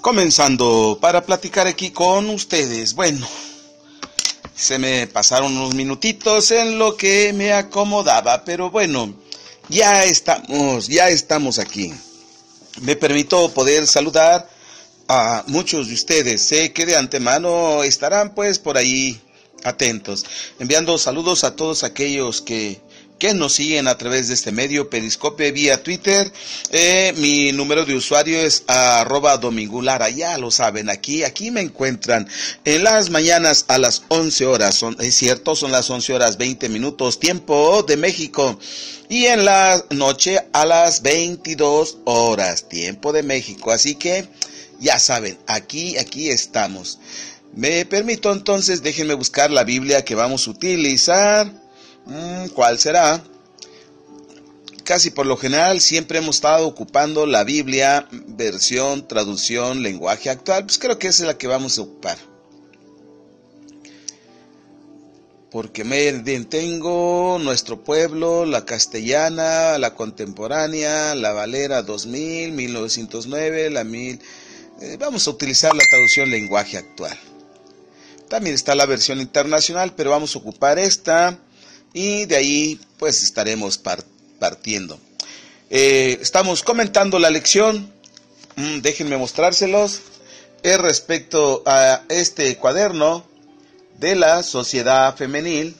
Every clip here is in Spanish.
Comenzando para platicar aquí con ustedes. Bueno, se me pasaron unos minutitos en lo que me acomodaba, pero bueno, ya estamos aquí. Me permito poder saludar a muchos de ustedes. Sé que de antemano estarán pues por ahí atentos, enviando saludos a todos aquellos que nos siguen a través de este medio, Periscope, vía Twitter. Mi número de usuario es @domingulara, ya lo saben, aquí me encuentran en las mañanas a las 11 horas, es cierto, son las 11 horas 20 minutos, tiempo de México, y en la noche a las 22 horas, tiempo de México, así que ya saben, aquí estamos. Me permito entonces, déjenme buscar la Biblia que vamos a utilizar. ¿Cuál será? Casi por lo general siempre hemos estado ocupando la Biblia, versión, traducción, lenguaje actual. Pues creo que esa es la que vamos a ocupar. Porque tengo nuestro pueblo, la castellana, la contemporánea, la Valera 2000, 1909, la 1000. Vamos a utilizar la traducción lenguaje actual. También está la versión internacional, pero vamos a ocupar esta. Y de ahí pues estaremos partiendo. Estamos comentando la lección. Déjenme mostrárselos. Es respecto a este cuaderno de la sociedad femenil.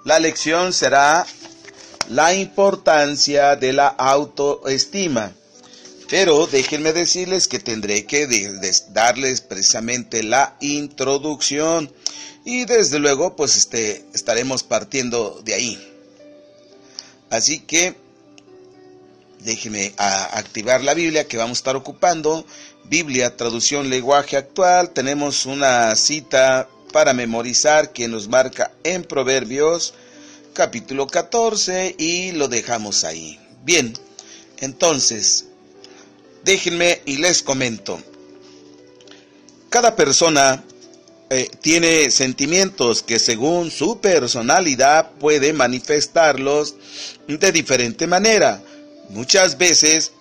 La lección será la importancia de la autoestima. Pero déjenme decirles que tendré que darles precisamente la introducción. Y desde luego, pues estaremos partiendo de ahí. Así que déjenme activar la Biblia que vamos a estar ocupando. Biblia, traducción, lenguaje actual. Tenemos una cita para memorizar que nos marca en Proverbios, capítulo 14, y lo dejamos ahí. Bien, entonces, déjenme y les comento. Cada persona tiene sentimientos que según su personalidad puede manifestarlos de diferente manera. Muchas veces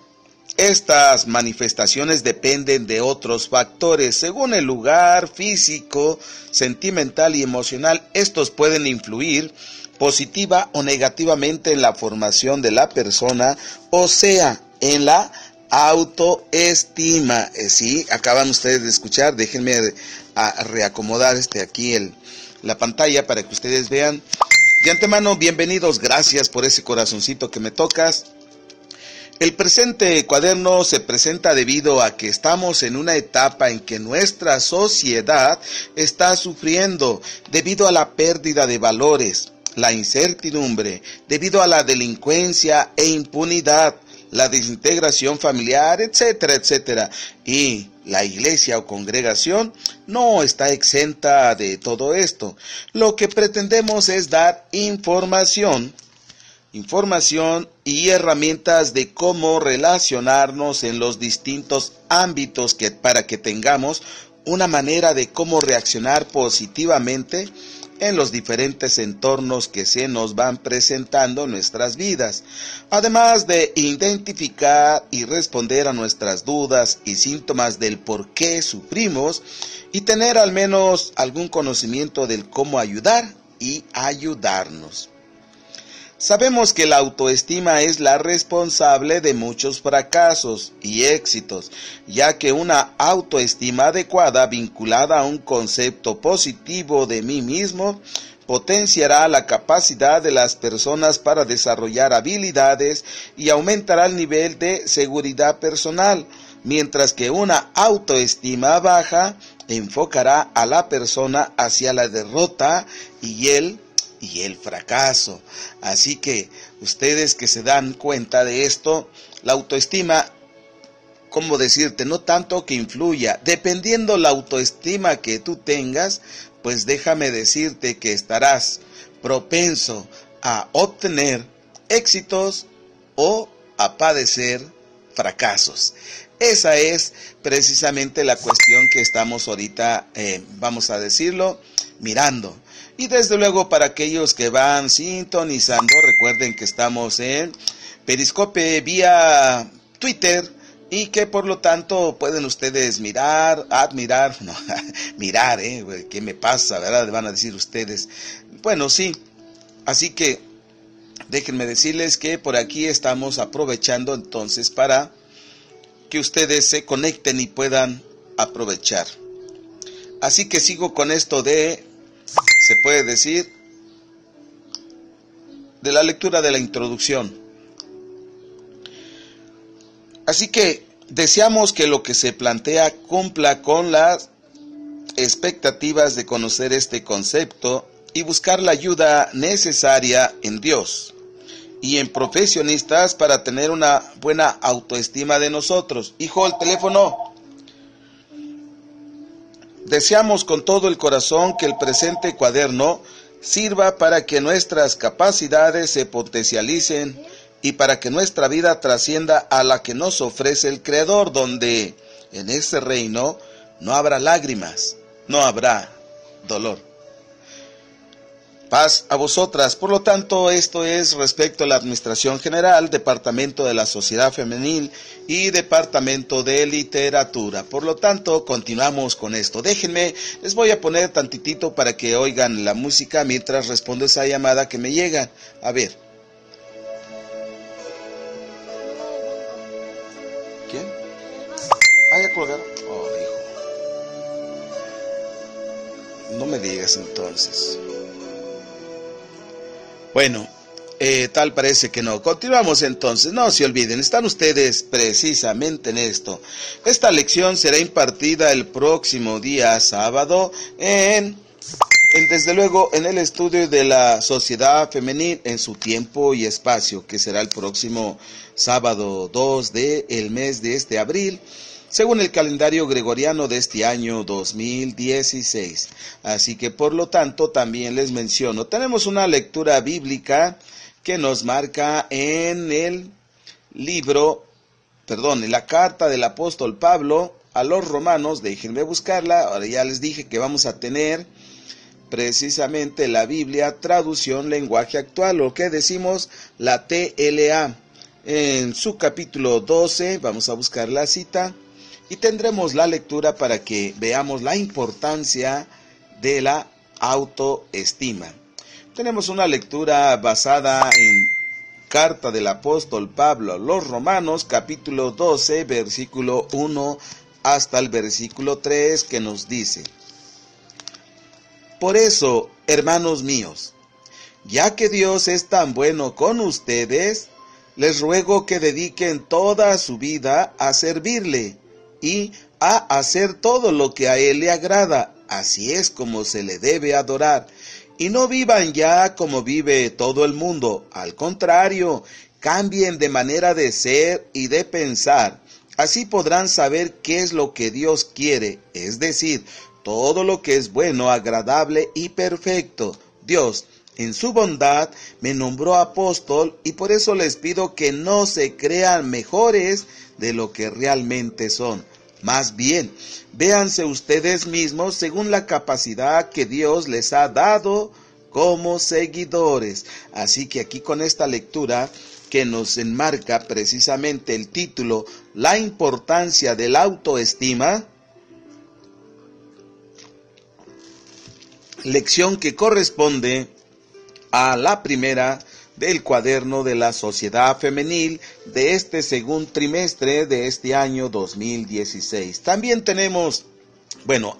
estas manifestaciones dependen de otros factores. Según el lugar físico, sentimental y emocional, estos pueden influir positiva o negativamente en la formación de la persona, o sea, en la autoestima. Sí, acaban ustedes de escuchar. Déjenme reacomodar aquí la pantalla para que ustedes vean. De antemano, bienvenidos, gracias por ese corazoncito que me tocas. El presente cuaderno se presenta debido a que estamos en una etapa en que nuestra sociedad está sufriendo debido a la pérdida de valores, la incertidumbre, debido a la delincuencia e impunidad, la desintegración familiar, etcétera, etcétera. Y la iglesia o congregación no está exenta de todo esto. Lo que pretendemos es dar información y herramientas de cómo relacionarnos en los distintos ámbitos para que tengamos una manera de cómo reaccionar positivamente en los diferentes entornos que se nos van presentando en nuestras vidas, además de identificar y responder a nuestras dudas y síntomas del por qué sufrimos y tener al menos algún conocimiento del cómo ayudar y ayudarnos. Sabemos que la autoestima es la responsable de muchos fracasos y éxitos, ya que una autoestima adecuada vinculada a un concepto positivo de mí mismo potenciará la capacidad de las personas para desarrollar habilidades y aumentará el nivel de seguridad personal, mientras que una autoestima baja enfocará a la persona hacia la derrota y el fracaso. Así que ustedes que se dan cuenta de esto, la autoestima, ¿cómo decirte? No tanto que influya, dependiendo la autoestima que tú tengas, pues déjame decirte que estarás propenso a obtener éxitos o a padecer fracasos. Esa es precisamente la cuestión que estamos ahorita, vamos a decirlo, mirando. Y desde luego para aquellos que van sintonizando, recuerden que estamos en Periscope vía Twitter, y que por lo tanto pueden ustedes mirar, admirar, no, mirar, ¿qué me pasa, verdad? Van a decir ustedes. Bueno, sí, así que déjenme decirles que por aquí estamos aprovechando entonces para que ustedes se conecten y puedan aprovechar. Así que sigo con esto de, se puede decir, de la lectura de la introducción. Así que deseamos que lo que se plantea cumpla con las expectativas de conocer este concepto y buscar la ayuda necesaria en Dios y en profesionistas para tener una buena autoestima de nosotros. Hijo, el teléfono. Deseamos con todo el corazón que el presente cuaderno sirva para que nuestras capacidades se potencialicen y para que nuestra vida trascienda a la que nos ofrece el Creador, donde en ese reino no habrá lágrimas, no habrá dolor. Paz a vosotras. Por lo tanto, esto es respecto a la Administración General, Departamento de la Sociedad Femenil y Departamento de Literatura. Por lo tanto, continuamos con esto. Déjenme, les voy a poner tantitito para que oigan la música mientras respondo esa llamada que me llega. A ver. ¿Quién? Ah, ya colgaron. Oh, hijo. No me digas entonces. Bueno, tal parece que no. Continuamos entonces. No se olviden, están ustedes precisamente en esto. Esta lección será impartida el próximo día sábado desde luego en el estudio de la Sociedad Femenil en su tiempo y espacio, que será el próximo sábado 2 del mes de este abril, según el calendario gregoriano de este año 2016. Así que por lo tanto también les menciono, tenemos una lectura bíblica que nos marca en la carta del apóstol Pablo a los romanos. Déjenme buscarla. Ahora ya les dije que vamos a tener precisamente la Biblia traducción lenguaje actual, lo que decimos la TLA. En su capítulo 12, vamos a buscar la cita. Y tendremos la lectura para que veamos la importancia de la autoestima. Tenemos una lectura basada en carta del apóstol Pablo a los Romanos, capítulo 12, versículo 1 hasta el versículo 3, que nos dice: Por eso, hermanos míos, ya que Dios es tan bueno con ustedes, les ruego que dediquen toda su vida a servirle y a hacer todo lo que a Él le agrada. Así es como se le debe adorar. Y no vivan ya como vive todo el mundo. Al contrario, cambien de manera de ser y de pensar. Así podrán saber qué es lo que Dios quiere, es decir, todo lo que es bueno, agradable y perfecto. Dios, en su bondad, me nombró apóstol y por eso les pido que no se crean mejores de lo que realmente son. Más bien, véanse ustedes mismos según la capacidad que Dios les ha dado como seguidores. Así que aquí con esta lectura que nos enmarca precisamente el título, la importancia de la autoestima, lección que corresponde a la primera del cuaderno de la Sociedad Femenil de este segundo trimestre de este año 2016. También tenemos,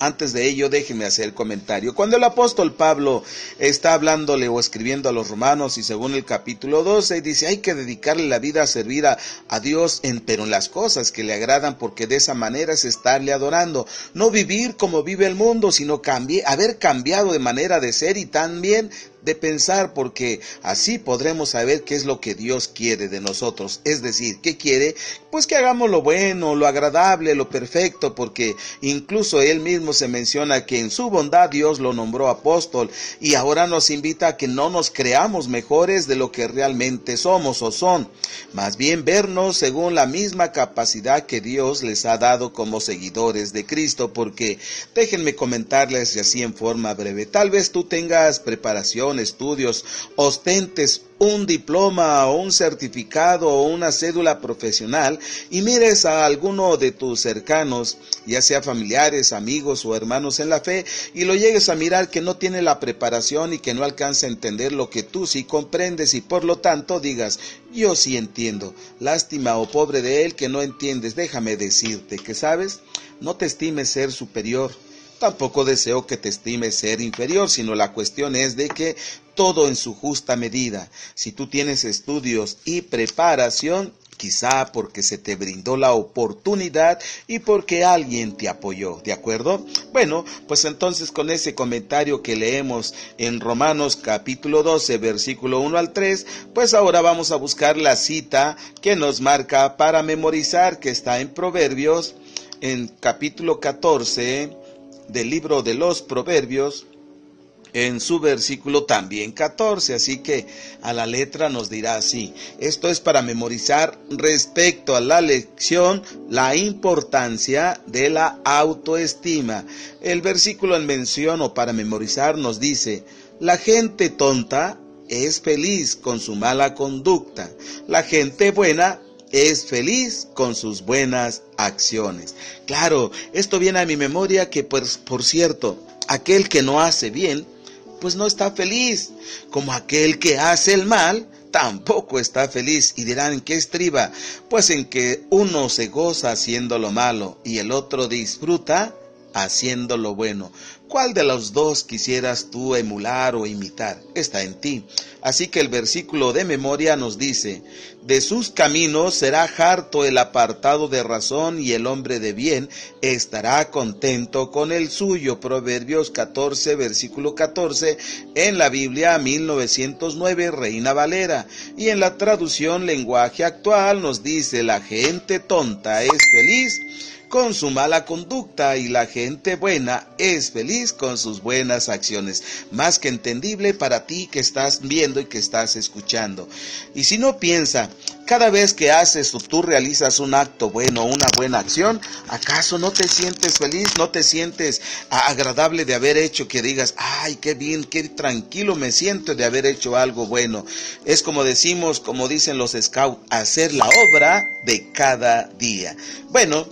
antes de ello déjenme hacer el comentario. Cuando el apóstol Pablo está hablándole o escribiendo a los romanos y según el capítulo 12 dice hay que dedicarle la vida a servir a Dios pero en las cosas que le agradan, porque de esa manera es estarle adorando. No vivir como vive el mundo, sino haber cambiado de manera de ser y también de pensar, porque así podremos saber qué es lo que Dios quiere de nosotros. Es decir, ¿qué quiere? Pues que hagamos lo bueno, lo agradable, lo perfecto, porque incluso él mismo se menciona que en su bondad Dios lo nombró apóstol y ahora nos invita a que no nos creamos mejores de lo que realmente somos o son, más bien vernos según la misma capacidad que Dios les ha dado como seguidores de Cristo, porque déjenme comentarles así en forma breve, tal vez tú tengas preparación preparación, estudios, ostentes un diploma o un certificado o una cédula profesional y mires a alguno de tus cercanos, ya sea familiares, amigos o hermanos en la fe, y lo llegues a mirar que no tiene la preparación y que no alcanza a entender lo que tú sí comprendes y por lo tanto digas, yo sí entiendo, lástima o pobre de él que no entiendes, déjame decirte que sabes, no te estimes ser superior. Tampoco deseo que te estimes ser inferior, sino la cuestión es de que todo en su justa medida. Si tú tienes estudios y preparación, quizá porque se te brindó la oportunidad y porque alguien te apoyó, ¿de acuerdo? Bueno, pues entonces con ese comentario que leemos en Romanos capítulo 12, versículo 1 al 3, pues ahora vamos a buscar la cita que nos marca para memorizar, que está en Proverbios, en capítulo 14, del libro de los Proverbios, en su versículo también 14, así que a la letra nos dirá así. Esto es para memorizar respecto a la lección, la importancia de la autoestima. El versículo en mención o para memorizar nos dice, la gente tonta es feliz con su mala conducta, la gente buena es feliz con sus buenas acciones. Claro, esto viene a mi memoria que, pues, por cierto, aquel que no hace bien, pues no está feliz, como aquel que hace el mal, tampoco está feliz. Y dirán, ¿en qué estriba? Pues en que uno se goza haciendo lo malo y el otro disfruta haciendo lo bueno. ¿Cuál de los dos quisieras tú emular o imitar? Está en ti. Así que el versículo de memoria nos dice, de sus caminos será harto el apartado de razón y el hombre de bien estará contento con el suyo. Proverbios 14, versículo 14, en la Biblia 1909, Reina Valera. Y en la traducción lenguaje actual nos dice, la gente tonta es feliz con su mala conducta y la gente buena es feliz con sus buenas acciones. Más que entendible para ti que estás viendo y que estás escuchando. Y si no, piensa, cada vez que haces o tú realizas un acto bueno, una buena acción, ¿acaso no te sientes feliz? ¿No te sientes agradable de haber hecho, que digas, ay, qué bien, qué tranquilo me siento de haber hecho algo bueno? Es como decimos, como dicen los scouts, hacer la obra de cada día. Bueno,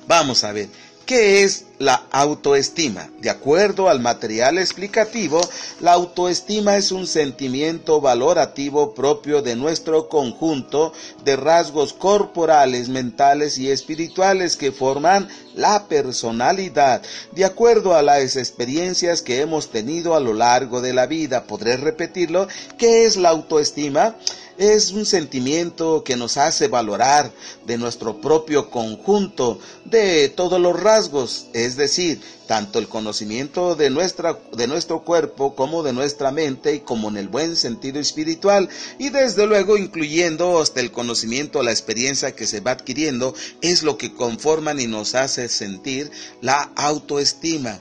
vamos a ver, ¿qué es la autoestima? De acuerdo al material explicativo, la autoestima es un sentimiento valorativo propio de nuestro conjunto de rasgos corporales, mentales y espirituales que forman la personalidad. De acuerdo a las experiencias que hemos tenido a lo largo de la vida, ¿podré repetirlo? ¿Qué es la autoestima? Es un sentimiento que nos hace valorar de nuestro propio conjunto, de todos los rasgos, es decir, tanto el conocimiento de nuestro cuerpo como de nuestra mente y como en el buen sentido espiritual y desde luego incluyendo hasta el conocimiento, la experiencia que se va adquiriendo es lo que conforman y nos hace sentir la autoestima.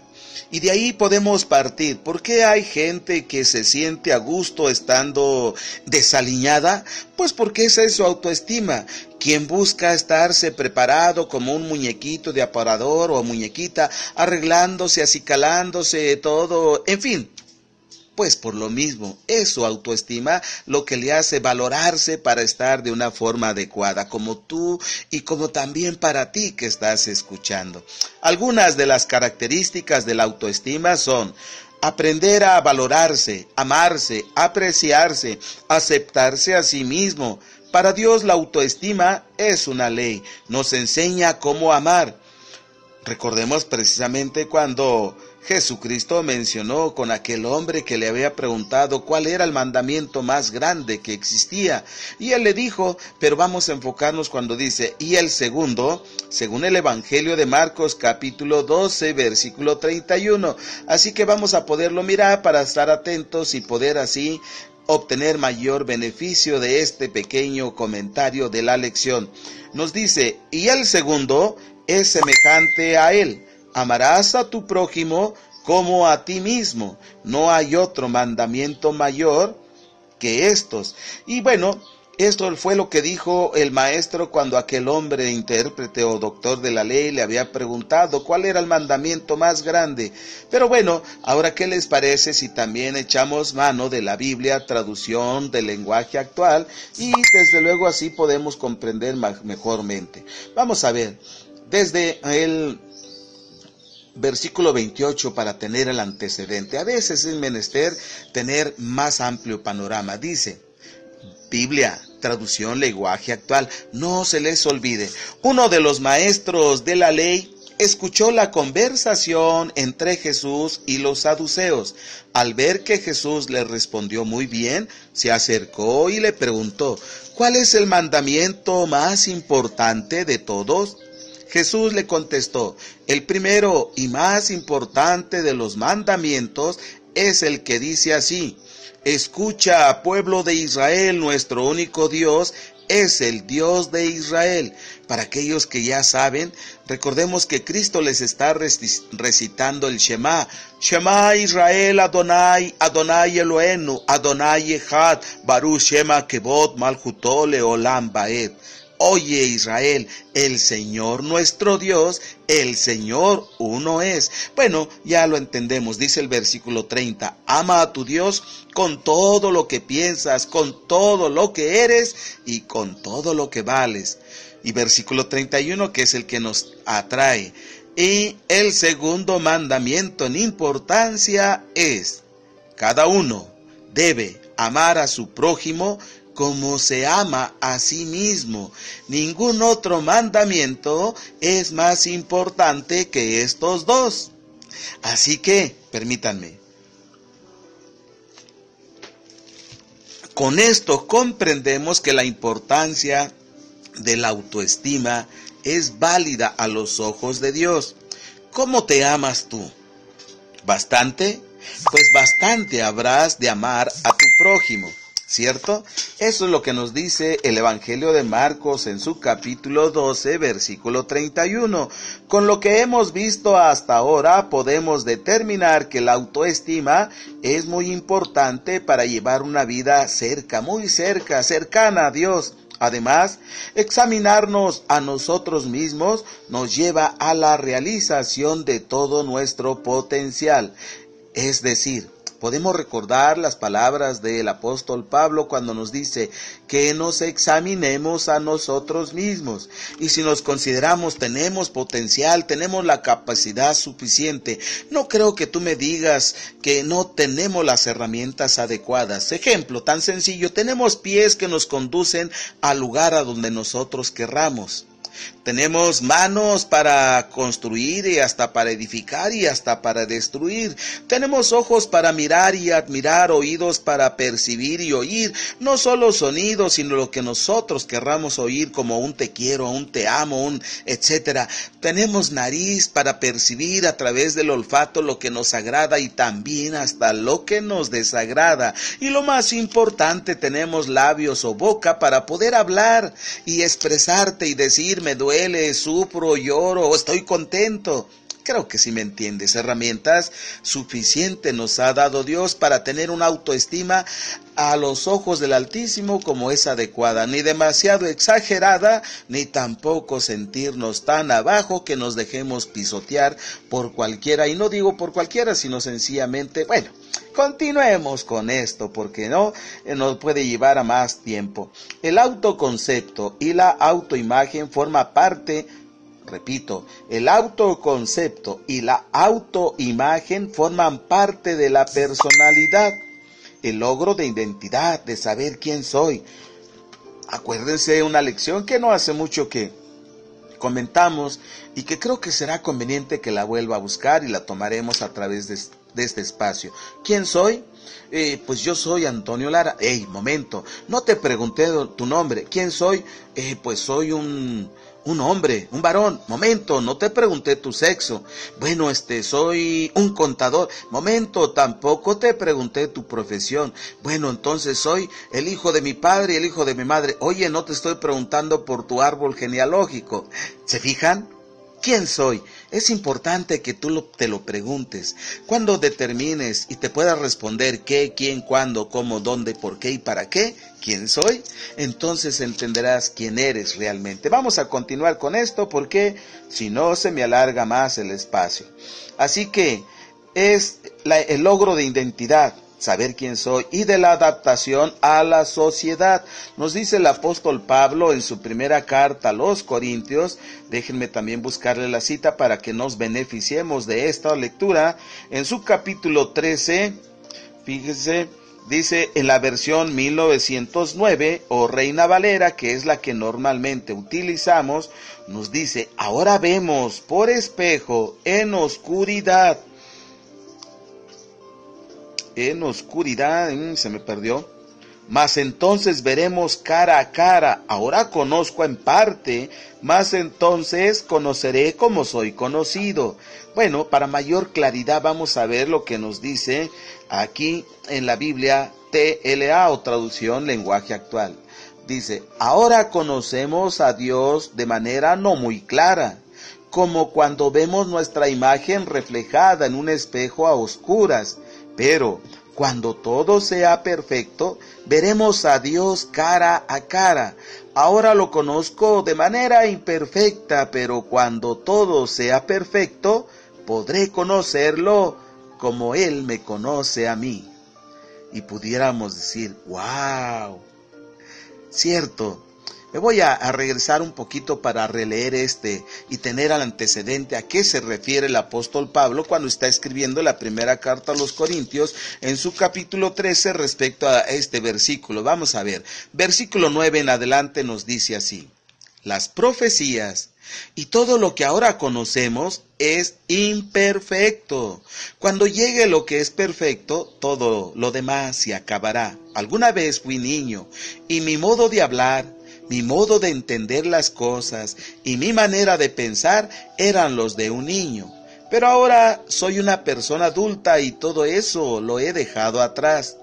Y de ahí podemos partir. ¿Por qué hay gente que se siente a gusto estando desaliñada? Pues porque esa es su autoestima. Quien busca estarse preparado como un muñequito de aparador o muñequita, arreglándose, acicalándose, todo, en fin. Pues por lo mismo, es su autoestima lo que le hace valorarse para estar de una forma adecuada, como tú y como también para ti que estás escuchando. Algunas de las características de la autoestima son aprender a valorarse, amarse, apreciarse, aceptarse a sí mismo. Para Dios la autoestima es una ley, nos enseña cómo amar. Recordemos precisamente cuando Jesucristo mencionó con aquel hombre que le había preguntado cuál era el mandamiento más grande que existía. Y él le dijo, pero vamos a enfocarnos cuando dice, y el segundo, según el Evangelio de Marcos capítulo 12, versículo 31. Así que vamos a poderlo mirar para estar atentos y poder así obtener mayor beneficio de este pequeño comentario de la lección. Nos dice, y el segundo es semejante a él. Amarás a tu prójimo como a ti mismo. No hay otro mandamiento mayor que estos. Y bueno, Esto fue lo que dijo el maestro cuando aquel hombre intérprete o doctor de la ley le había preguntado cuál era el mandamiento más grande. Pero bueno, ahora ¿qué les parece si también echamos mano de la Biblia, traducción del lenguaje actual, y desde luego así podemos comprender mejormente? Vamos a ver, desde el versículo 28 para tener el antecedente. A veces es menester tener más amplio panorama. Dice, Biblia, traducción, lenguaje actual. No se les olvide, uno de los maestros de la ley escuchó la conversación entre Jesús y los saduceos. Al ver que Jesús le respondió muy bien, se acercó y le preguntó, ¿cuál es el mandamiento más importante de todos? Jesús le contestó, el primero y más importante de los mandamientos es el que dice así, escucha, pueblo de Israel, nuestro único Dios es el Dios de Israel. Para aquellos que ya saben, recordemos que Cristo les está recitando el Shema. Shema Israel Adonai, Adonai Eloheinu, Adonai Echad, Baruch Shema Kevod Malchuto Leolam Baed. Oye Israel, el Señor nuestro Dios, el Señor uno es. Bueno, ya lo entendemos, dice el versículo 30. Ama a tu Dios con todo lo que piensas, con todo lo que eres y con todo lo que vales. Y versículo 31, que es el que nos atrae. Y el segundo mandamiento en importancia es, cada uno debe amar a su prójimo como se ama a sí mismo. Ningún otro mandamiento es más importante que estos dos. Así que, permítanme, con esto comprendemos que la importancia de la autoestima es válida a los ojos de Dios. ¿Cómo te amas tú? ¿Bastante? Pues bastante habrás de amar a tu prójimo, ¿cierto? Eso es lo que nos dice el Evangelio de Marcos en su capítulo 12, versículo 31. Con lo que hemos visto hasta ahora, podemos determinar que la autoestima es muy importante para llevar una vida muy cercana a Dios. Además, examinarnos a nosotros mismos nos lleva a la realización de todo nuestro potencial. Es decir, podemos recordar las palabras del apóstol Pablo cuando nos dice que nos examinemos a nosotros mismos. Y si nos consideramos tenemos potencial, tenemos la capacidad suficiente, no creo que tú me digas que no tenemos las herramientas adecuadas. Ejemplo tan sencillo, tenemos pies que nos conducen al lugar a donde nosotros querramos. Tenemos manos para construir y hasta para edificar y hasta para destruir. Tenemos ojos para mirar y admirar, oídos para percibir y oír, no solo sonidos, sino lo que nosotros querramos oír, como un te quiero, un te amo, un etcétera. Tenemos nariz para percibir a través del olfato lo que nos agrada y también hasta lo que nos desagrada. Y lo más importante, tenemos labios o boca para poder hablar y expresarte y decir me duele, sufro, lloro, estoy contento. Creo que sí me entiendes. Herramientas suficientes nos ha dado Dios para tener una autoestima a los ojos del Altísimo como es adecuada, ni demasiado exagerada, ni tampoco sentirnos tan abajo que nos dejemos pisotear por cualquiera, y no digo por cualquiera, sino sencillamente, bueno, continuemos con esto porque no nos puede llevar a más tiempo. El autoconcepto y la autoimagen forman parte. Repito, el autoconcepto y la autoimagen forman parte de la personalidad, el logro de identidad, de saber quién soy. Acuérdense una lección que no hace mucho que comentamos y que creo que será conveniente que la vuelva a buscar y la tomaremos a través de este espacio. ¿Quién soy? Pues yo soy Antonio Lara. Momento, no te pregunté tu nombre. ¿Quién soy? Pues soy un hombre, un varón. Momento, no te pregunté tu sexo. Bueno, soy un contador. Momento, tampoco te pregunté tu profesión. Bueno, entonces soy el hijo de mi padre y el hijo de mi madre. Oye, no te estoy preguntando por tu árbol genealógico. ¿Se fijan? ¿Quién soy? Es importante que tú te lo preguntes. Cuando determines y te puedas responder qué, quién, cuándo, cómo, dónde, por qué y para qué, ¿quién soy? Entonces entenderás quién eres realmente. Vamos a continuar con esto porque si no se me alarga más el espacio. Así que es el logro de identidad, saber quién soy, y de la adaptación a la sociedad. Nos dice el apóstol Pablo en su primera carta a los Corintios, déjenme también buscarle la cita para que nos beneficiemos de esta lectura, en su capítulo 13, fíjense, dice en la versión 1909 o Reina Valera, que es la que normalmente utilizamos, nos dice, ahora vemos por espejo en oscuridad, se me perdió. Mas entonces veremos cara a cara. Ahora conozco en parte, mas entonces conoceré como soy conocido. Bueno, para mayor claridad vamos a ver lo que nos dice aquí en la Biblia TLA o traducción lenguaje actual. Dice, ahora conocemos a Dios de manera no muy clara, como cuando vemos nuestra imagen reflejada en un espejo a oscuras. Pero cuando todo sea perfecto, veremos a Dios cara a cara. Ahora lo conozco de manera imperfecta, pero cuando todo sea perfecto, podré conocerlo como Él me conoce a mí. Y pudiéramos decir, ¡wow! Cierto. Me voy a regresar un poquito para releer y tener al antecedente a qué se refiere el apóstol Pablo cuando está escribiendo la primera carta a los Corintios en su capítulo 13 respecto a este versículo. Vamos a ver, versículo 9 en adelante nos dice así, las profecías y todo lo que ahora conocemos es imperfecto. Cuando llegue lo que es perfecto, todo lo demás se acabará. Alguna vez fui niño y mi modo de hablar, mi modo de entender las cosas y mi manera de pensar eran los de un niño. Pero ahora soy una persona adulta y todo eso lo he dejado atrás.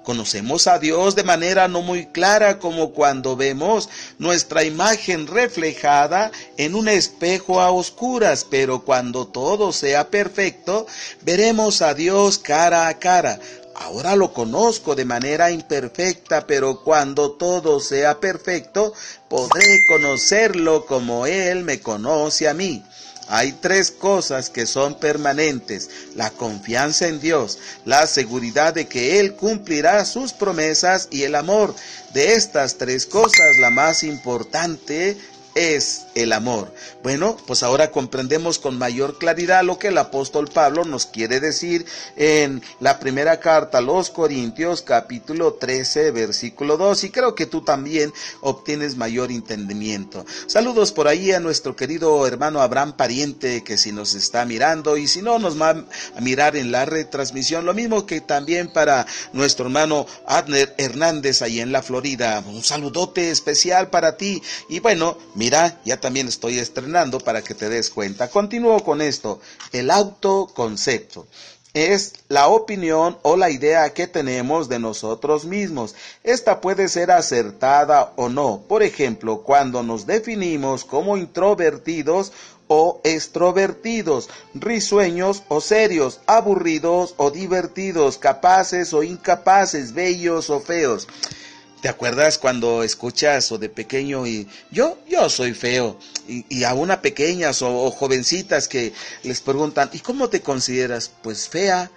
Conocemos a Dios de manera no muy clara, como cuando vemos nuestra imagen reflejada en un espejo a oscuras, pero cuando todo sea perfecto, veremos a Dios cara a cara. Ahora lo conozco de manera imperfecta, pero cuando todo sea perfecto, podré conocerlo como Él me conoce a mí. Hay tres cosas que son permanentes: la confianza en Dios, la seguridad de que Él cumplirá sus promesas y el amor. De estas tres cosas, la más importante es el amor. Bueno, pues ahora comprendemos con mayor claridad lo que el apóstol Pablo nos quiere decir en la primera carta a los Corintios, capítulo 13, versículo 2, y creo que tú también obtienes mayor entendimiento. Saludos por ahí a nuestro querido hermano Abraham Pariente, que si nos está mirando, y si no nos va a mirar en la retransmisión, lo mismo que también para nuestro hermano Adner Hernández ahí en la Florida. Un saludote especial para ti. Y bueno, mira, ya también estoy estrenando para que te des cuenta. Continúo con esto. El autoconcepto es la opinión o la idea que tenemos de nosotros mismos. Esta puede ser acertada o no. Por ejemplo, cuando nos definimos como introvertidos o extrovertidos, risueños o serios, aburridos o divertidos, capaces o incapaces, bellos o feos. ¿Te acuerdas cuando escuchas o de pequeño y yo soy feo? Y a una pequeñas o jovencitas que les preguntan, ¿y cómo te consideras? Pues fea,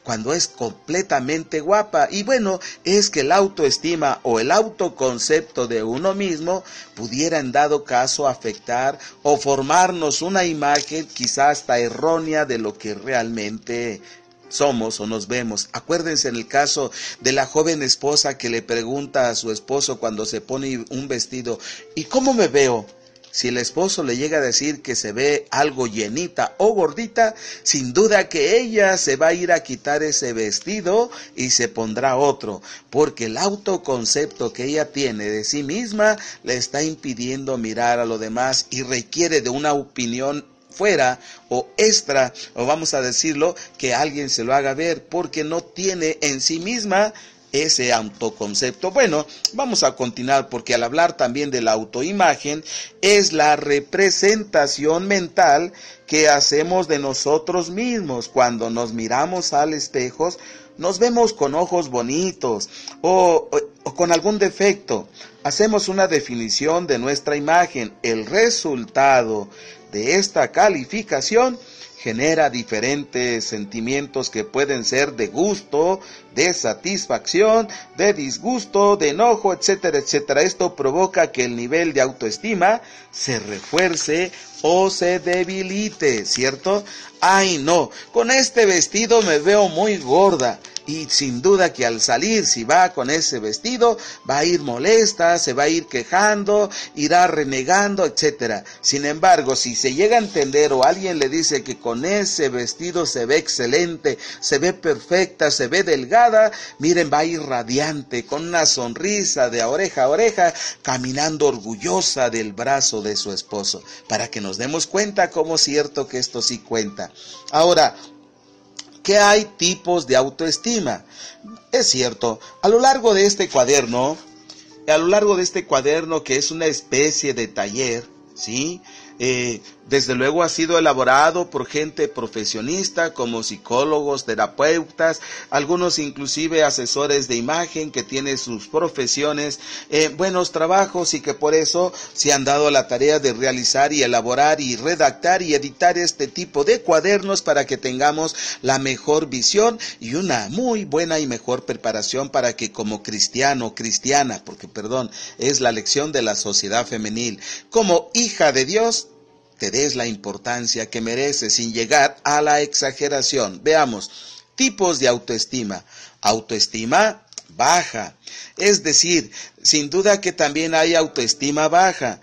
cuando es completamente guapa. Y bueno, es que la autoestima o el autoconcepto de uno mismo pudiera en dado caso afectar o formarnos una imagen quizás hasta errónea de lo que realmente somos o nos vemos. Acuérdense en el caso de la joven esposa que le pregunta a su esposo cuando se pone un vestido, ¿y cómo me veo? Si el esposo le llega a decir que se ve algo llenita o gordita, sin duda que ella se va a ir a quitar ese vestido y se pondrá otro, porque el autoconcepto que ella tiene de sí misma le está impidiendo mirar a lo demás y requiere de una opinión fuera o extra, o vamos a decirlo, que alguien se lo haga ver, porque no tiene en sí misma ese autoconcepto. Bueno, vamos a continuar porque al hablar también de la autoimagen es la representación mental que hacemos de nosotros mismos. Cuando nos miramos al espejo, nos vemos con ojos bonitos o con algún defecto. Hacemos una definición de nuestra imagen. El resultado de esta calificación genera diferentes sentimientos que pueden ser de gusto, de satisfacción, de disgusto, de enojo, etcétera, etcétera. Esto provoca que el nivel de autoestima se refuerce o se debilite, ¿cierto? Ay, no, con este vestido me veo muy gorda. Y sin duda que al salir, si va con ese vestido, va a ir molesta, se va a ir quejando, irá renegando, etcétera. Sin embargo, si se llega a entender o alguien le dice que con ese vestido se ve excelente, se ve perfecta, se ve delgada, miren, va a ir radiante, con una sonrisa de oreja a oreja, caminando orgullosa del brazo de su esposo, para que nos demos cuenta cómo es cierto que esto sí cuenta. Ahora, ¿qué hay tipos de autoestima? Es cierto, a lo largo de este cuaderno que es una especie de taller, ¿sí? Desde luego ha sido elaborado por gente profesionista como psicólogos, terapeutas, algunos inclusive asesores de imagen que tienen sus profesiones, buenos trabajos y que por eso se han dado la tarea de realizar y elaborar y redactar y editar este tipo de cuadernos para que tengamos la mejor visión y una muy buena y mejor preparación para que como cristiano, cristiana, porque perdón, es la lección de la sociedad femenil, como hija de Dios, te des la importancia que mereces sin llegar a la exageración. Veamos, tipos de autoestima. Autoestima baja, es decir, sin duda que también hay autoestima baja.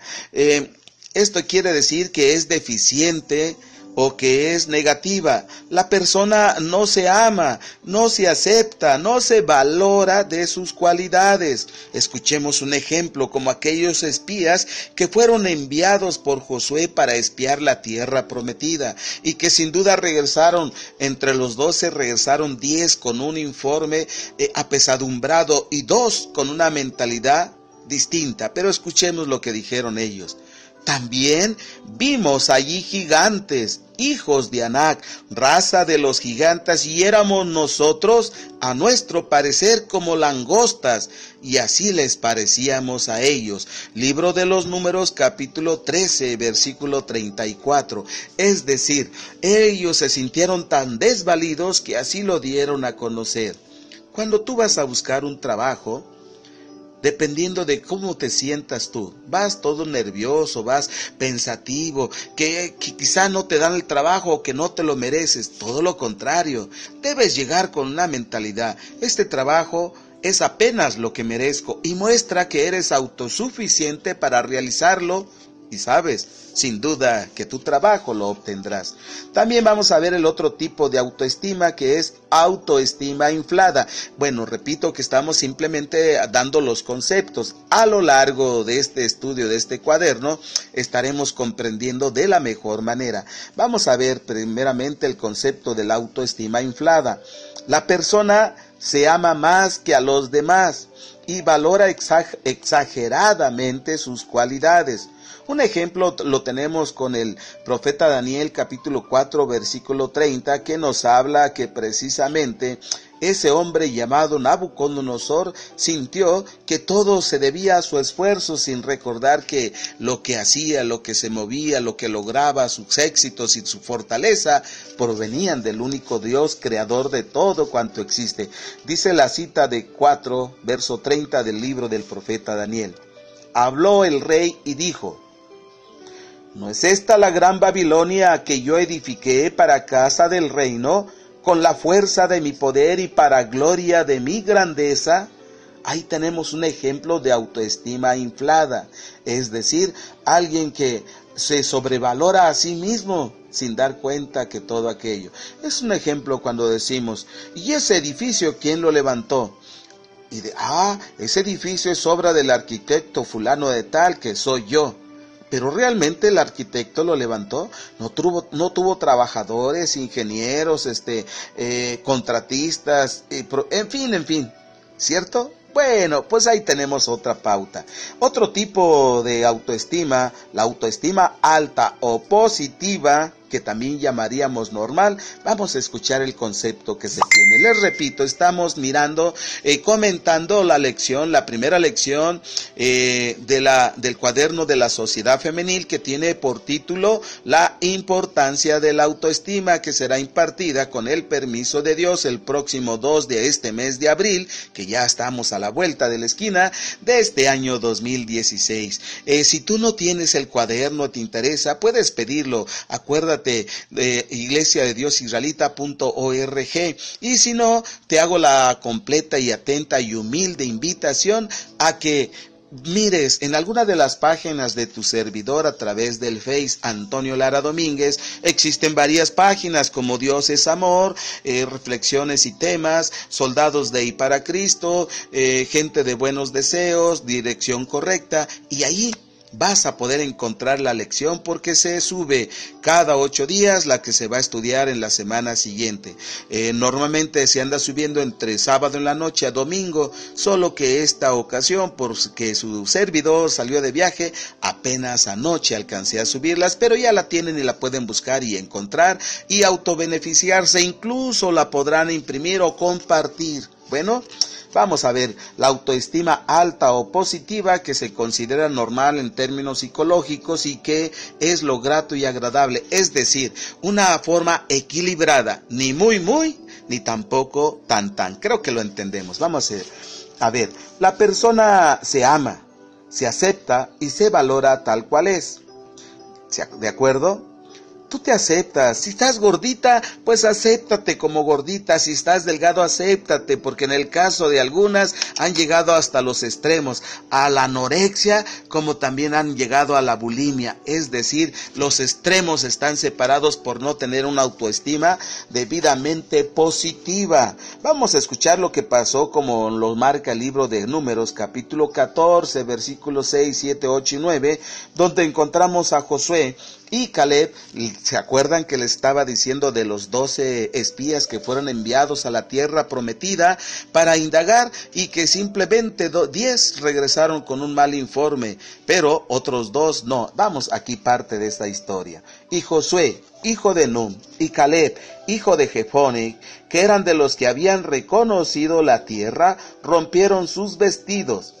Esto quiere decir que es deficiente o que es negativa. La persona no se ama, no se acepta, no se valora de sus cualidades. Escuchemos un ejemplo como aquellos espías que fueron enviados por Josué para espiar la tierra prometida y que sin duda regresaron, entre los 12 regresaron 10 con un informe apesadumbrado y 2 con una mentalidad distinta. Pero escuchemos lo que dijeron ellos. También vimos allí gigantes, hijos de Anac, raza de los gigantes, y éramos nosotros, a nuestro parecer, como langostas, y así les parecíamos a ellos. Libro de los Números, capítulo 13, versículo 34. Es decir, ellos se sintieron tan desvalidos que así lo dieron a conocer. Cuando tú vas a buscar un trabajo, dependiendo de cómo te sientas tú, vas todo nervioso, vas pensativo, que quizá no te dan el trabajo o que no te lo mereces. Todo lo contrario, debes llegar con una mentalidad: este trabajo es apenas lo que merezco, y muestra que eres autosuficiente para realizarlo. Y sabes, sin duda que tu trabajo lo obtendrás. También vamos a ver el otro tipo de autoestima, que es autoestima inflada. Bueno, repito que estamos simplemente dando los conceptos. A lo largo de este estudio, de este cuaderno, estaremos comprendiendo de la mejor manera. Vamos a ver primeramente el concepto de la autoestima inflada. La persona se ama más que a los demás y valora exageradamente sus cualidades. Un ejemplo lo tenemos con el profeta Daniel, capítulo 4, versículo 30, que nos habla que precisamente ese hombre llamado Nabucodonosor sintió que todo se debía a su esfuerzo, sin recordar que lo que hacía, lo que se movía, lo que lograba, sus éxitos y su fortaleza provenían del único Dios, creador de todo cuanto existe. Dice la cita de 4, verso 30 del libro del profeta Daniel. Habló el rey y dijo: ¿no es esta la gran Babilonia que yo edifiqué para casa del reino, con la fuerza de mi poder y para gloria de mi grandeza? Ahí tenemos un ejemplo de autoestima inflada, es decir, alguien que se sobrevalora a sí mismo sin dar cuenta que todo aquello. Es un ejemplo cuando decimos: ¿y ese edificio quién lo levantó? Y ese edificio es obra del arquitecto fulano de tal, que soy yo. Pero realmente el arquitecto lo levantó, no tuvo trabajadores, ingenieros, contratistas, en fin. ¿cierto? Bueno, pues ahí tenemos otra pauta. Otro tipo de autoestima, la autoestima alta o positiva, que también llamaríamos normal. Vamos a escuchar el concepto que se tiene. Les repito, estamos mirando, comentando la lección, la primera lección del cuaderno de la Sociedad Femenil, que tiene por título La importancia de la autoestima, que será impartida con el permiso de Dios el próximo 2 de este mes de abril, que ya estamos a la vuelta de la esquina de este año 2016. Si tú no tienes el cuaderno, te interesa, puedes pedirlo. Acuérdate de iglesiadeDiosIsraelita.org, y si no, te hago la completa y atenta y humilde invitación a que mires en alguna de las páginas de tu servidor a través del Face Antonio Lara Domínguez. Existen varias páginas como Dios es Amor, Reflexiones y Temas, Soldados de y para Cristo, Gente de Buenos Deseos, Dirección Correcta, y ahí vas a poder encontrar la lección, porque se sube cada 8 días la que se va a estudiar en la semana siguiente. Normalmente se anda subiendo entre sábado en la noche a domingo, solo que esta ocasión, porque su servidor salió de viaje, apenas anoche alcancé a subirlas, pero ya la tienen y la pueden buscar y encontrar y autobeneficiarse. Incluso la podrán imprimir o compartir. Bueno, vamos a ver, la autoestima alta o positiva, que se considera normal en términos psicológicos y que es lo grato y agradable, es decir, una forma equilibrada, ni muy muy, ni tampoco tan. Creo que lo entendemos. Vamos a ver, la persona se ama, se acepta y se valora tal cual es. ¿De acuerdo? Tú te aceptas. Si estás gordita, pues acéptate como gordita. Si estás delgado, acéptate, porque en el caso de algunas han llegado hasta los extremos, a la anorexia, como también han llegado a la bulimia. Es decir, los extremos están separados por no tener una autoestima debidamente positiva. Vamos a escuchar lo que pasó, como lo marca el libro de Números, capítulo 14, versículos 6, 7, 8 y 9, donde encontramos a Josué y Caleb. ¿Se acuerdan que le estaba diciendo de los 12 espías que fueron enviados a la tierra prometida para indagar, y que simplemente 10 regresaron con un mal informe, pero otros 2 no? Vamos, aquí parte de esta historia. Y Josué, hijo de Nun, y Caleb, hijo de Jefone, que eran de los que habían reconocido la tierra, rompieron sus vestidos.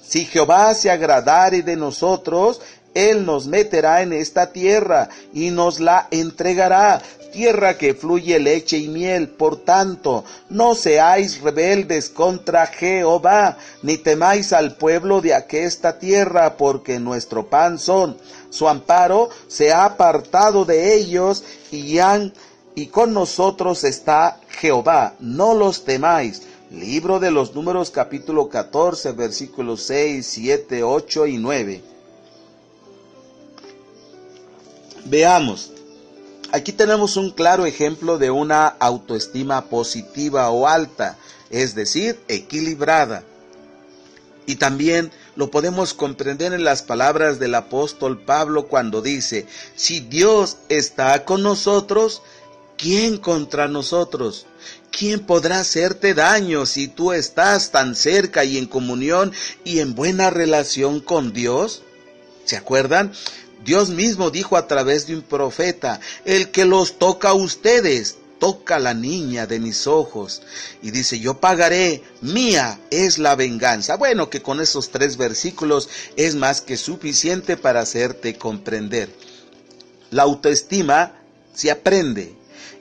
Si Jehová se agradare de nosotros, Él nos meterá en esta tierra y nos la entregará, tierra que fluye leche y miel. Por tanto, no seáis rebeldes contra Jehová, ni temáis al pueblo de aquesta tierra, porque nuestro pan son. Su amparo se ha apartado de ellos, y con nosotros está Jehová. No los temáis. Libro de los Números, capítulo 14, versículos 6, 7, 8 y 9. Veamos, aquí tenemos un claro ejemplo de una autoestima positiva o alta, es decir, equilibrada. Y también lo podemos comprender en las palabras del apóstol Pablo cuando dice: si Dios está con nosotros, ¿quién contra nosotros? ¿Quién podrá hacerte daño si tú estás tan cerca y en comunión y en buena relación con Dios? ¿Se acuerdan? Dios mismo dijo a través de un profeta: el que los toca a ustedes, toca a la niña de mis ojos. Y dice: yo pagaré, mía es la venganza. Bueno, que con esos 3 versículos es más que suficiente para hacerte comprender. La autoestima se aprende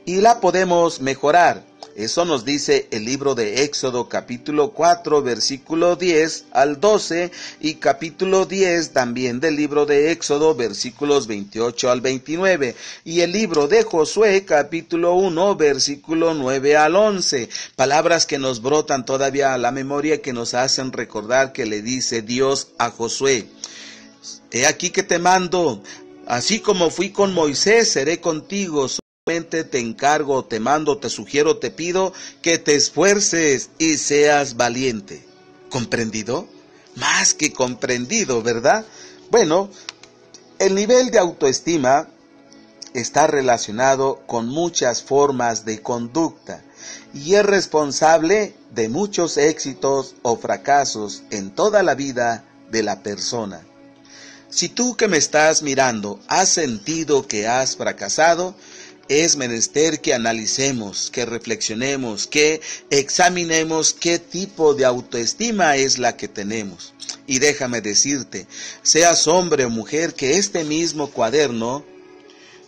y la podemos mejorar. Eso nos dice el libro de Éxodo, capítulo 4, versículo 10 al 12, y capítulo 10 también del libro de Éxodo, versículos 28 al 29, y el libro de Josué, capítulo 1, versículo 9 al 11. Palabras que nos brotan todavía a la memoria, que nos hacen recordar que le dice Dios a Josué: he aquí que te mando, así como fui con Moisés, seré contigo. Te encargo, te mando, te sugiero, te pido que te esfuerces y seas valiente. ¿Comprendido? Más que comprendido, ¿verdad? Bueno, el nivel de autoestima está relacionado con muchas formas de conducta y es responsable de muchos éxitos o fracasos en toda la vida de la persona. Si tú que me estás mirando has sentido que has fracasado, es menester que analicemos, que reflexionemos, que examinemos qué tipo de autoestima es la que tenemos. Y déjame decirte, seas hombre o mujer, que este mismo cuaderno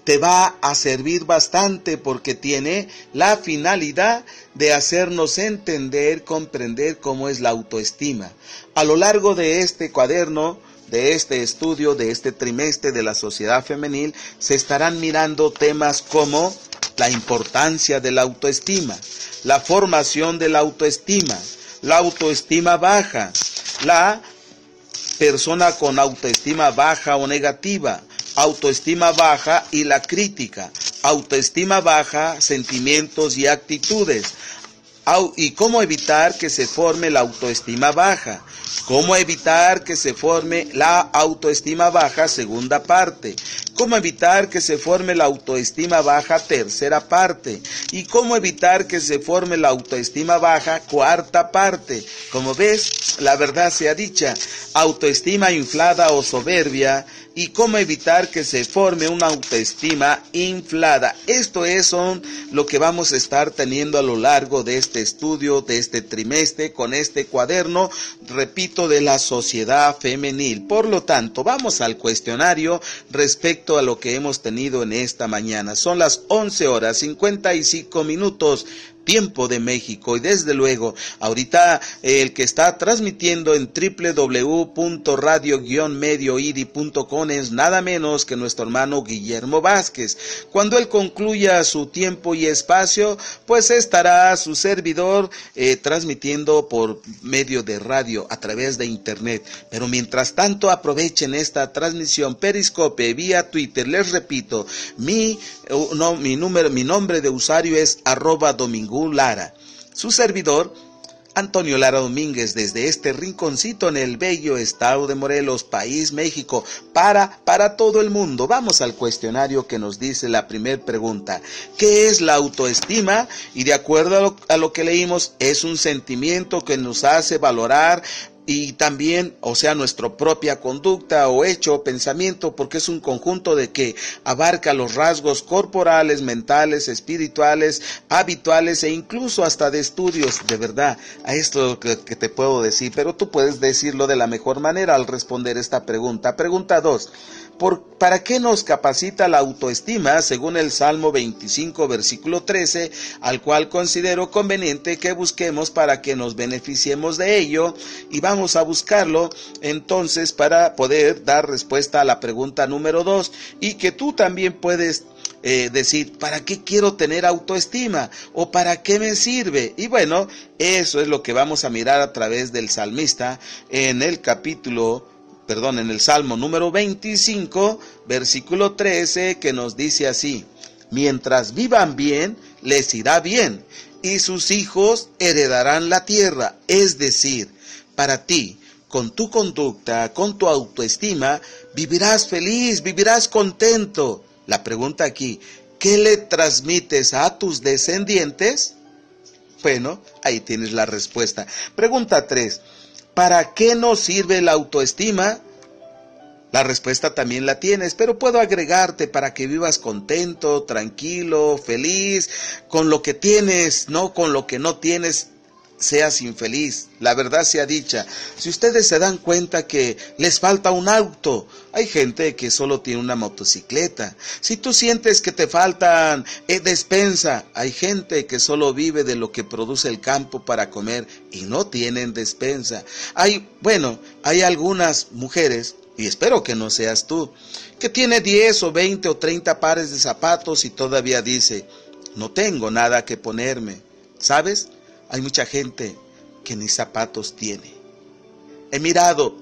te va a servir bastante porque tiene la finalidad de hacernos entender, comprender cómo es la autoestima. A lo largo de este cuaderno, de este estudio, de este trimestre de la sociedad femenil, se estarán mirando temas como la importancia de la autoestima, la formación de la autoestima baja, la persona con autoestima baja o negativa, autoestima baja y la crítica, autoestima baja, sentimientos y actitudes, y cómo evitar que se forme la autoestima baja. ¿Cómo evitar que se forme la autoestima baja? Segunda parte. ¿Cómo evitar que se forme la autoestima baja? Tercera parte. ¿Y cómo evitar que se forme la autoestima baja? Cuarta parte. Como ves, la verdad sea dicha, autoestima inflada o soberbia. ¿Y cómo evitar que se forme una autoestima inflada? Esto son lo que vamos a estar teniendo a lo largo de este estudio, de este trimestre, con este cuaderno, repito, de la sociedad femenil. Por lo tanto, vamos al cuestionario respecto a lo que hemos tenido en esta mañana. Son las 11:55, tiempo de México, y desde luego, ahorita el que está transmitiendo en www.radio-medioiri.com es nada menos que nuestro hermano Guillermo Vázquez. Cuando él concluya su tiempo y espacio, pues estará su servidor transmitiendo por medio de radio a través de internet. Pero mientras tanto, aprovechen esta transmisión Periscope vía Twitter. Les repito, mi nombre de usuario es @Domingo Lara. Su servidor, Antonio Lara Domínguez, desde este rinconcito en el bello estado de Morelos, país México, para todo el mundo. Vamos al cuestionario que nos dice la primera pregunta. ¿Qué es la autoestima? Y de acuerdo a lo que leímos, es un sentimiento que nos hace valorar y también, nuestra propia conducta o hecho o pensamiento, porque es un conjunto de que abarca los rasgos corporales, mentales, espirituales, habituales e incluso hasta de estudios. De verdad, a esto que te puedo decir, pero tú puedes decirlo de la mejor manera al responder esta pregunta. Pregunta 2. ¿Para qué nos capacita la autoestima? Según el Salmo 25, versículo 13, al cual considero conveniente que busquemos para que nos beneficiemos de ello, y vamos a buscarlo entonces para poder dar respuesta a la pregunta número 2, y que tú también puedes decir, ¿para qué quiero tener autoestima? ¿O para qué me sirve? Y bueno, eso es lo que vamos a mirar a través del salmista en el Salmo número 25, versículo 13, que nos dice así: mientras vivan bien, les irá bien, y sus hijos heredarán la tierra. Es decir, para ti, con tu conducta, con tu autoestima, vivirás feliz, vivirás contento. La pregunta aquí, ¿qué le transmites a tus descendientes? Bueno, ahí tienes la respuesta. Pregunta 3. ¿Para qué nos sirve la autoestima? La respuesta también la tienes, pero puedo agregarte para que vivas contento, tranquilo, feliz, con lo que tienes, no con lo que no tienes, seas infeliz. La verdad sea dicha, si ustedes se dan cuenta que les falta un auto, hay gente que solo tiene una motocicleta. Si tú sientes que te faltan despensa, hay gente que solo vive de lo que produce el campo para comer y no tienen despensa. Hay algunas mujeres, y espero que no seas tú, que tiene 10 o 20 o 30 pares de zapatos y todavía dice, no tengo nada que ponerme. ¿Sabes? Hay mucha gente que ni zapatos tiene. He mirado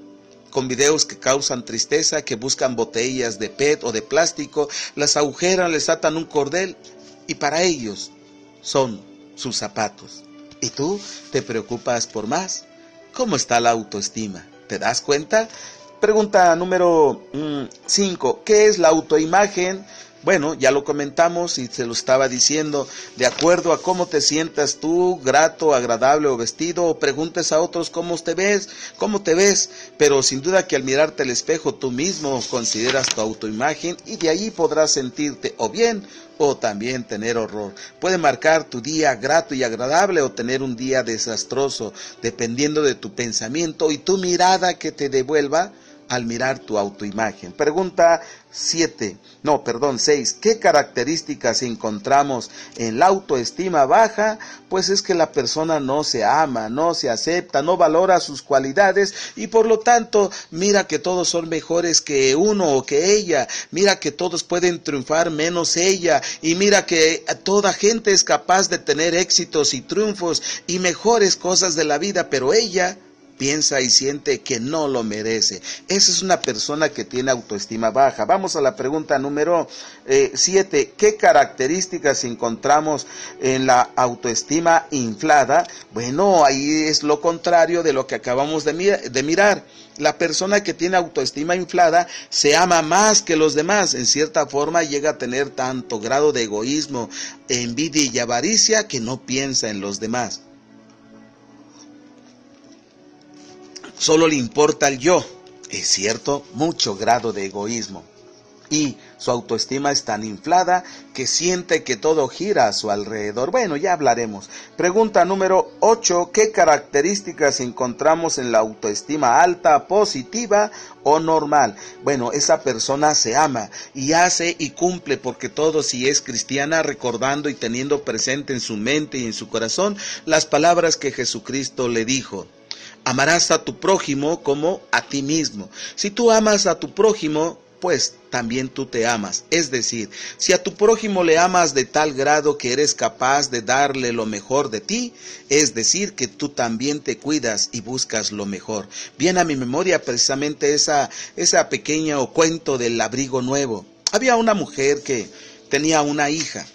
con videos que causan tristeza, que buscan botellas de PET o de plástico, las agujeran, les atan un cordel y para ellos son sus zapatos. ¿Y tú te preocupas por más? ¿Cómo está la autoestima? ¿Te das cuenta? Pregunta número 5. ¿Qué es la autoimagen? Bueno, ya lo comentamos y se lo estaba diciendo, de acuerdo a cómo te sientas tú, grato, agradable o vestido, o preguntes a otros cómo te ves, pero sin duda que al mirarte al espejo tú mismo consideras tu autoimagen y de ahí podrás sentirte o bien o también tener horror. Puede marcar tu día grato y agradable o tener un día desastroso, dependiendo de tu pensamiento y tu mirada que te devuelva al mirar tu autoimagen. Pregunta 6. ¿Qué características encontramos en la autoestima baja? Pues es que la persona no se ama, no se acepta, no valora sus cualidades y por lo tanto mira que todos son mejores que uno o que ella, mira que todos pueden triunfar menos ella y mira que toda gente es capaz de tener éxitos y triunfos y mejores cosas de la vida, pero ella piensa y siente que no lo merece. Esa es una persona que tiene autoestima baja. Vamos a la pregunta número 7. ¿Qué características encontramos en la autoestima inflada? Bueno, ahí es lo contrario de lo que acabamos de mirar. La persona que tiene autoestima inflada se ama más que los demás. En cierta forma llega a tener tanto grado de egoísmo, envidia y avaricia que no piensa en los demás. Solo le importa el yo, es cierto, mucho grado de egoísmo. Y su autoestima es tan inflada que siente que todo gira a su alrededor. Bueno, ya hablaremos. Pregunta número 8. ¿Qué características encontramos en la autoestima alta, positiva o normal? Bueno, esa persona se ama y hace y cumple porque todo, si es cristiana, recordando y teniendo presente en su mente y en su corazón las palabras que Jesucristo le dijo. Amarás a tu prójimo como a ti mismo. Si tú amas a tu prójimo, pues también tú te amas. Es decir, si a tu prójimo le amas de tal grado que eres capaz de darle lo mejor de ti, es decir, que tú también te cuidas y buscas lo mejor. Viene a mi memoria precisamente esa pequeña cuento del abrigo nuevo. Había una mujer que tenía una hija.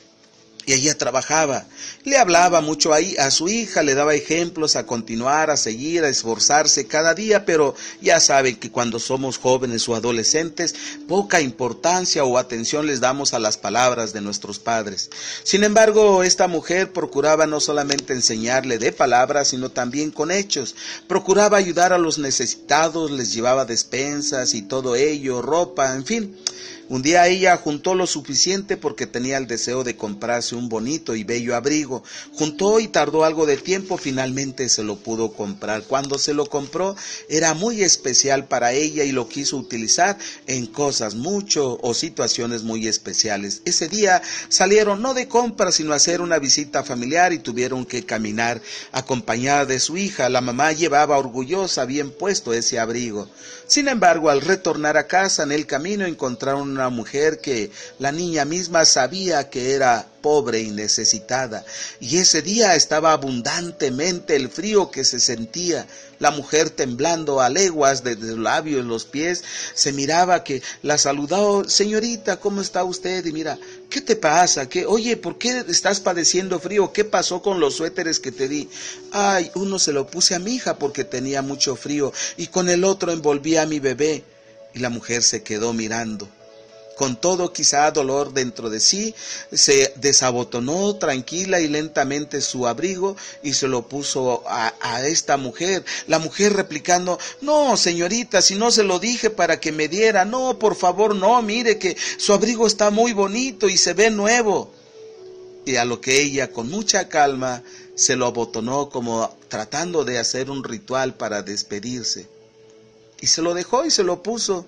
Y ella trabajaba, le hablaba mucho a su hija, le daba ejemplos a continuar, a seguir, a esforzarse cada día, pero ya saben que cuando somos jóvenes o adolescentes, poca importancia o atención les damos a las palabras de nuestros padres. Sin embargo, esta mujer procuraba no solamente enseñarle de palabras, sino también con hechos. Procuraba ayudar a los necesitados, les llevaba despensas y todo ello, ropa, en fin. Un día ella juntó lo suficiente porque tenía el deseo de comprarse un bonito y bello abrigo. Juntó y tardó algo de tiempo, finalmente se lo pudo comprar. Cuando se lo compró era muy especial para ella y lo quiso utilizar en cosas mucho o situaciones muy especiales. Ese día salieron no de compra sino a hacer una visita familiar y tuvieron que caminar acompañada de su hija. La mamá llevaba orgullosa bien puesto ese abrigo. Sin embargo, al retornar a casa en el camino encontraron una mujer que la niña misma sabía que era pobre y necesitada. Y ese día estaba abundantemente el frío que se sentía. La mujer temblando a leguas desde los labios y los pies, se miraba que la saludó. Señorita, ¿cómo está usted? Y mira, ¿qué te pasa? Oye, ¿por qué estás padeciendo frío? ¿Qué pasó con los suéteres que te di? Ay, uno se lo puse a mi hija porque tenía mucho frío y con el otro envolví a mi bebé. Y la mujer se quedó mirando. Con todo quizá dolor dentro de sí, se desabotonó tranquila y lentamente su abrigo y se lo puso a esta mujer. La mujer replicando, no señorita, si no se lo dije para que me diera, no, por favor, no, mire que su abrigo está muy bonito y se ve nuevo. Y a lo que ella con mucha calma se lo abotonó como tratando de hacer un ritual para despedirse. Y se lo dejó y se lo puso.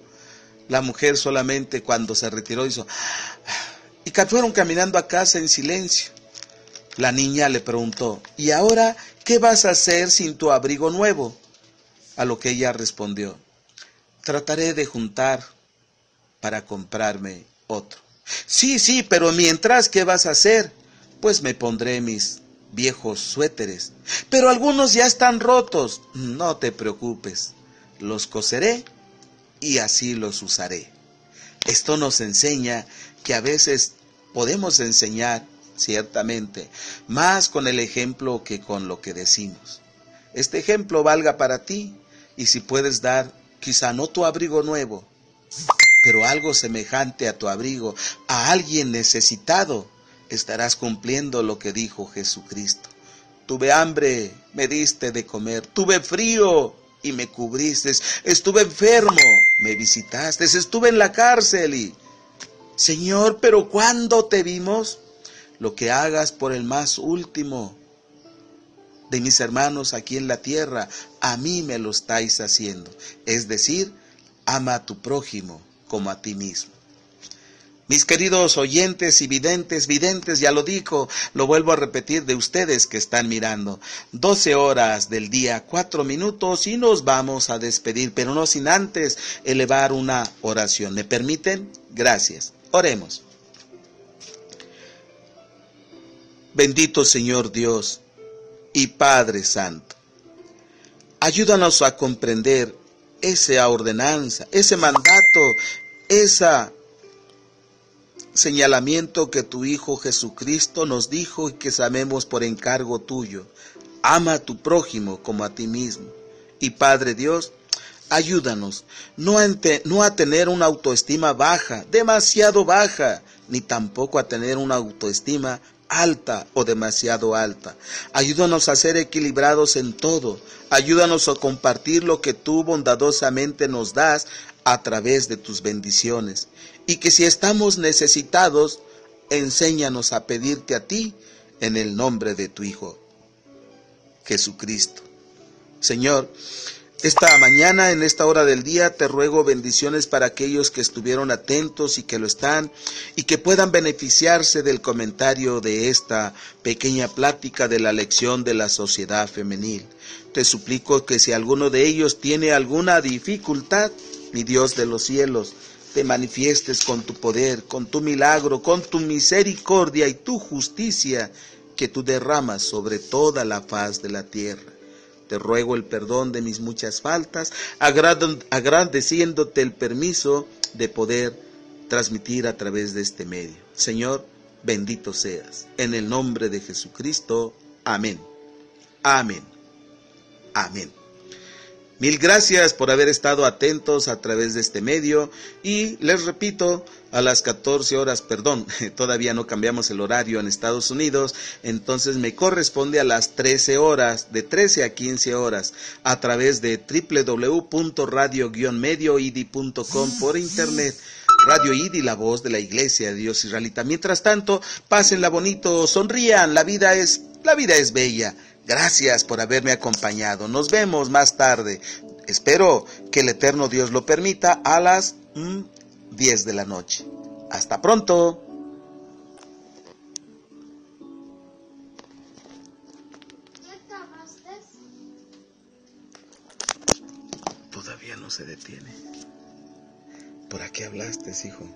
La mujer solamente cuando se retiró hizo y fueron caminando a casa en silencio. La niña le preguntó, ¿y ahora qué vas a hacer sin tu abrigo nuevo? A lo que ella respondió, trataré de juntar para comprarme otro. Sí, pero mientras, ¿qué vas a hacer? Pues me pondré mis viejos suéteres, pero algunos ya están rotos. No te preocupes, los coseré y así los usaré. Esto nos enseña que a veces podemos enseñar, ciertamente, más con el ejemplo que con lo que decimos. Este ejemplo valga para ti, y si puedes dar, quizá no tu abrigo nuevo, pero algo semejante a tu abrigo, a alguien necesitado, estarás cumpliendo lo que dijo Jesucristo. Tuve hambre, me diste de comer, tuve frío y me cubriste, estuve enfermo, me visitaste, estuve en la cárcel y... Señor, pero ¿cuándo te vimos? Lo que hagas por el más último de mis hermanos aquí en la tierra, a mí me lo estáis haciendo. Es decir, ama a tu prójimo como a ti mismo. Mis queridos oyentes y videntes, ya lo dijo, lo vuelvo a repetir de ustedes que están mirando. 12 horas del día, 4 minutos y nos vamos a despedir, pero no sin antes elevar una oración. ¿Me permiten? Gracias. Oremos. Bendito Señor Dios y Padre Santo, ayúdanos a comprender esa ordenanza, ese mandato, esa señalamiento que tu Hijo Jesucristo nos dijo y que sabemos por encargo tuyo. Ama a tu prójimo como a ti mismo. Y Padre Dios, ayúdanos no a tener una autoestima baja, demasiado baja, ni tampoco a tener una autoestima alta o demasiado alta. Ayúdanos a ser equilibrados en todo. Ayúdanos a compartir lo que tú bondadosamente nos das a través de tus bendiciones. Y que si estamos necesitados, enséñanos a pedirte a ti en el nombre de tu Hijo Jesucristo. Señor, esta mañana, en esta hora del día, te ruego bendiciones para aquellos que estuvieron atentos y que lo están, y que puedan beneficiarse del comentario de esta pequeña plática de la lección de la sociedad femenil. Te suplico que si alguno de ellos tiene alguna dificultad, mi Dios de los cielos, te manifiestes con tu poder, con tu milagro, con tu misericordia y tu justicia que tú derramas sobre toda la faz de la tierra. Te ruego el perdón de mis muchas faltas, agradeciéndote el permiso de poder transmitir a través de este medio. Señor, bendito seas. En el nombre de Jesucristo. Amén. Amén. Amén. Mil gracias por haber estado atentos a través de este medio y les repito, a las 14 horas, todavía no cambiamos el horario en Estados Unidos, entonces me corresponde a las 13 horas, de 13 a 15 horas, a través de www.radio-medioidi.com por internet. Radio ID, la voz de la Iglesia de Dios Israelita. Mientras tanto, pásenla bonito, sonrían, la vida es bella. Gracias por haberme acompañado. Nos vemos más tarde. Espero que el eterno Dios lo permita a las 10 de la noche. Hasta pronto. Todavía no se detiene. ¿Por qué hablaste, hijo?